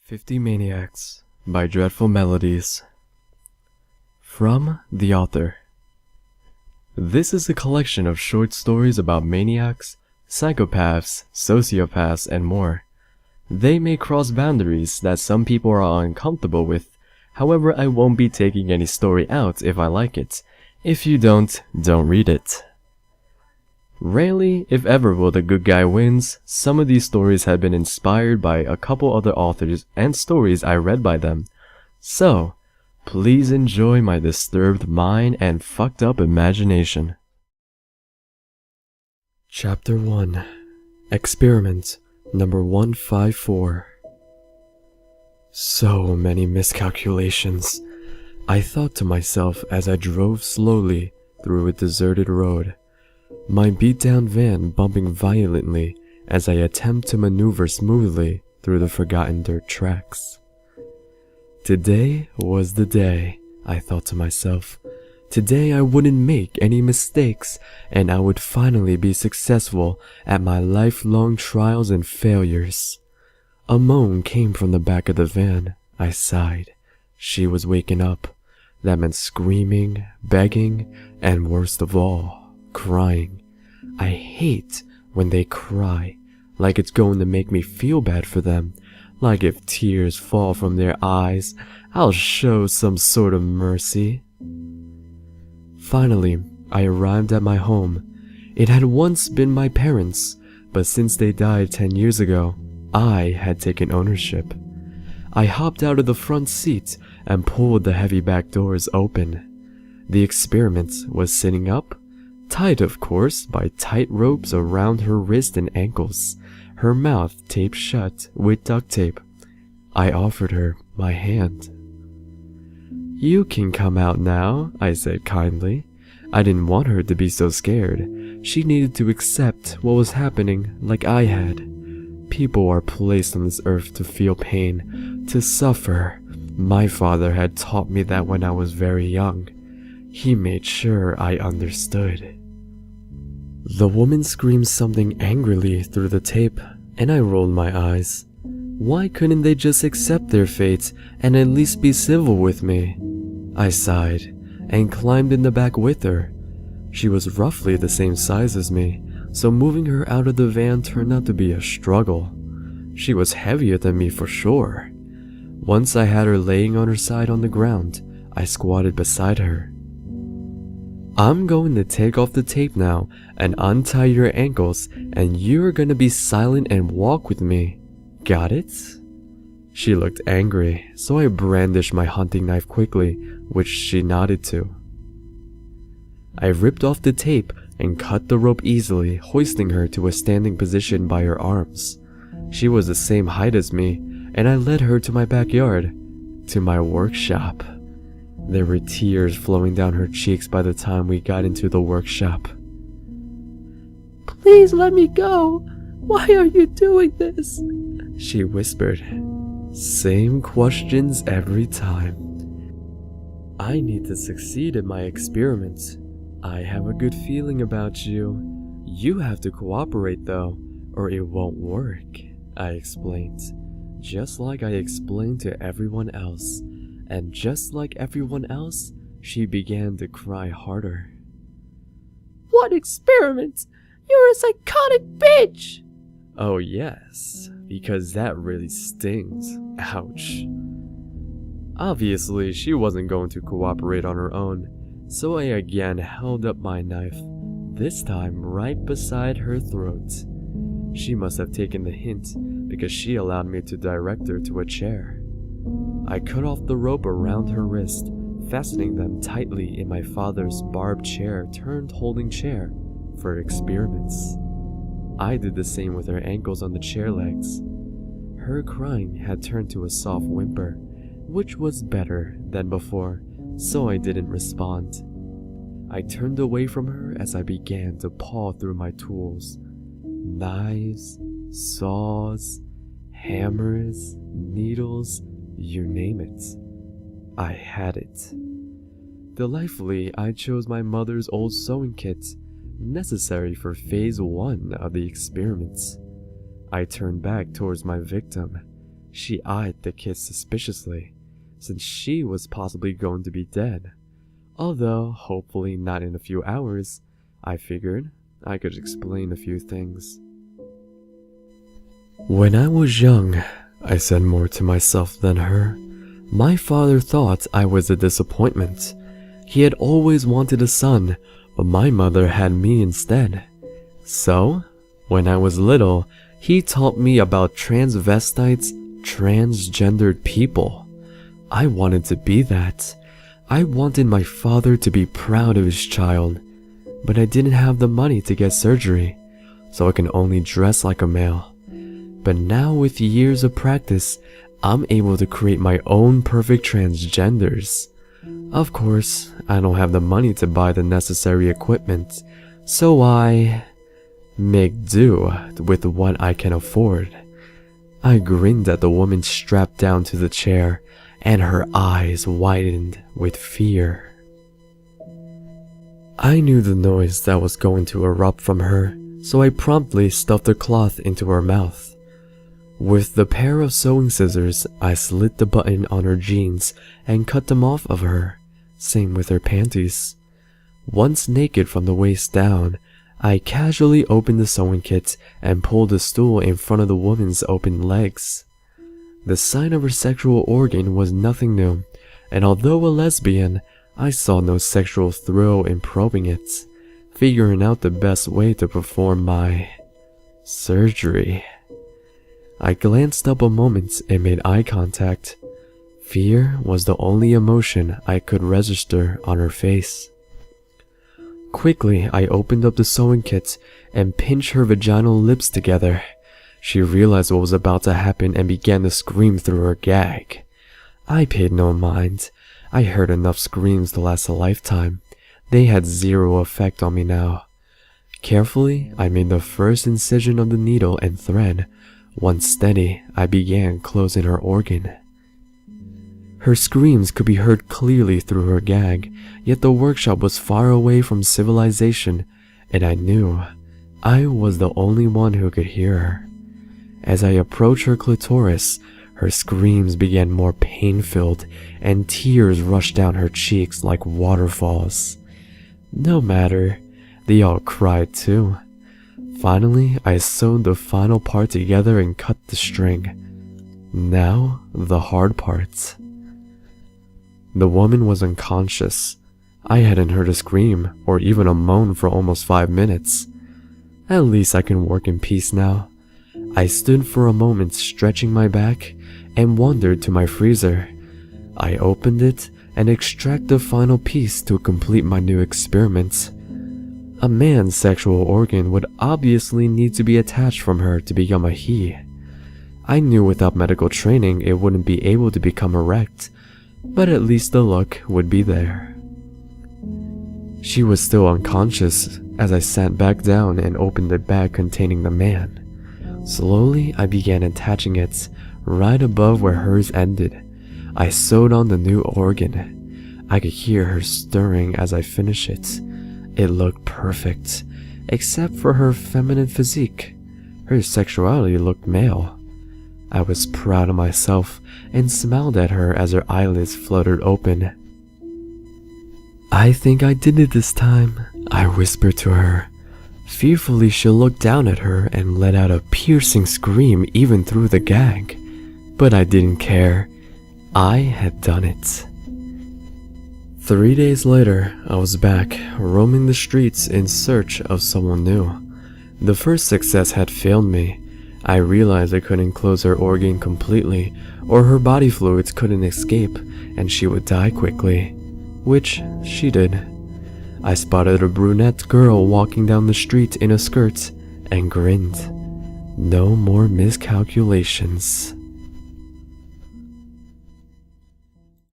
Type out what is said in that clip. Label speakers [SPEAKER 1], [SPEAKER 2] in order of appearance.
[SPEAKER 1] 50 Maniacs by Dreadful-Melodies. From the author. This is a collection of short stories about maniacs, psychopaths, sociopaths, and more. They may cross boundaries that some people are uncomfortable with. However, I won't be taking any story out if I like it. If you don't read it. Rarely, if ever, will the good guy wins. Some of these stories have been inspired by a couple other authors and stories I read by them. So, please enjoy my disturbed mind and fucked up imagination. Chapter 1. Experiment number 154. So many miscalculations, I thought to myself as I drove slowly through a deserted road. My beat-down van bumping violently as I attempt to maneuver smoothly through the forgotten dirt tracks. Today was the day, I thought to myself. Today I wouldn't make any mistakes and I would finally be successful at my lifelong trials and failures. A moan came from the back of the van. I sighed. She was waking up. That meant screaming, begging, and worst of all, crying. I hate when they cry, like it's going to make me feel bad for them, like if tears fall from their eyes, I'll show some sort of mercy. Finally, I arrived at my home. It had once been my parents', but since they died 10 years ago, I had taken ownership. I hopped out of the front seat and pulled the heavy back doors open. The experiment was sitting up, tied of course by tight ropes around her wrist and ankles, her mouth taped shut with duct tape. I offered her my hand. "You can come out now," I said kindly. I didn't want her to be so scared. She needed to accept what was happening like I had. People are placed on this earth to feel pain, to suffer. My father had taught me that when I was very young. He made sure I understood. The woman screamed something angrily through the tape, and I rolled my eyes. Why couldn't they just accept their fate and at least be civil with me? I sighed and climbed in the back with her. She was roughly the same size as me, so moving her out of the van turned out to be a struggle. She was heavier than me for sure. Once I had her laying on her side on the ground, I squatted beside her. "I'm going to take off the tape now and untie your ankles, and you're gonna be silent and walk with me. Got it?" She looked angry, so I brandished my hunting knife quickly, which she nodded to. I ripped off the tape and cut the rope easily, hoisting her to a standing position by her arms. She was the same height as me, and I led her to my backyard, to my workshop. There were tears flowing down her cheeks by the time we got into the workshop. "Please let me go. Why are you doing this?" she whispered. Same questions every time. "I need to succeed at my experiments. I have a good feeling about you. You have to cooperate though, or it won't work," I explained. Just like I explained to everyone else. And just like everyone else, she began to cry harder. "What experiment? You're a psychotic bitch!" "Oh yes, because that really stings. Ouch." Obviously, she wasn't going to cooperate on her own, so I again held up my knife, this time right beside her throat. She must have taken the hint, because she allowed me to direct her to a chair. I cut off the rope around her wrist, fastening them tightly in my father's barbed chair turned holding chair for experiments. I did the same with her ankles on the chair legs. Her crying had turned to a soft whimper, which was better than before, so I didn't respond. I turned away from her as I began to paw through my tools. Knives, saws, hammers, needles, you name it. I had it. Delightfully, I chose my mother's old sewing kit, necessary for phase 1 of the experiments. I turned back towards my victim. She eyed the kid suspiciously, since she was possibly going to be dead. Although, hopefully not in a few hours, I figured I could explain a few things. When I was young, I said more to myself than her. My father thought I was a disappointment. He had always wanted a son, but my mother had me instead. So, when I was little, he taught me about transvestites, transgendered people. I wanted to be that. I wanted my father to be proud of his child, but I didn't have the money to get surgery, so I can only dress like a male. But now with years of practice, I'm able to create my own perfect transgenders. Of course, I don't have the money to buy the necessary equipment, so I make do with what I can afford. I grinned at the woman strapped down to the chair, and her eyes widened with fear. I knew the noise that was going to erupt from her, so I promptly stuffed the cloth into her mouth. With the pair of sewing scissors, I slit the button on her jeans and cut them off of her. Same with her panties. Once naked from the waist down, I casually opened the sewing kit and pulled the stool in front of the woman's open legs. The sign of her sexual organ was nothing new, and although a lesbian, I saw no sexual thrill in probing it, figuring out the best way to perform my surgery. I glanced up a moment and made eye contact. Fear was the only emotion I could register on her face. Quickly, I opened up the sewing kit and pinched her vaginal lips together. She realized what was about to happen and began to scream through her gag. I paid no mind. I heard enough screams to last a lifetime. They had zero effect on me now. Carefully, I made the first incision of the needle and thread. Once steady, I began closing her organ. Her screams could be heard clearly through her gag, yet the workshop was far away from civilization, and I knew I was the only one who could hear her. As I approached her clitoris, her screams began more pain-filled, and tears rushed down her cheeks like waterfalls. No matter, they all cried too. Finally, I sewed the final part together and cut the string. Now, the hard part. The woman was unconscious. I hadn't heard a scream or even a moan for almost 5 minutes. At least I can work in peace now. I stood for a moment stretching my back and wandered to my freezer. I opened it and extracted the final piece to complete my new experiment. A man's sexual organ would obviously need to be attached from her to become a he. I knew without medical training it wouldn't be able to become erect, but at least the look would be there. She was still unconscious as I sat back down and opened the bag containing the man. Slowly, I began attaching it right above where hers ended. I sewed on the new organ. I could hear her stirring as I finished it. It looked perfect, except for her feminine physique. Her sexuality looked male. I was proud of myself and smiled at her as her eyelids fluttered open. "I think I did it this time," I whispered to her. Fearfully, she looked down at her and let out a piercing scream even through the gag. But I didn't care. I had done it. 3 days later, I was back, roaming the streets in search of someone new. The first success had failed me. I realized I couldn't close her organ completely, or her body fluids couldn't escape, and she would die quickly. Which she did. I spotted a brunette girl walking down the street in a skirt, and grinned. No more miscalculations.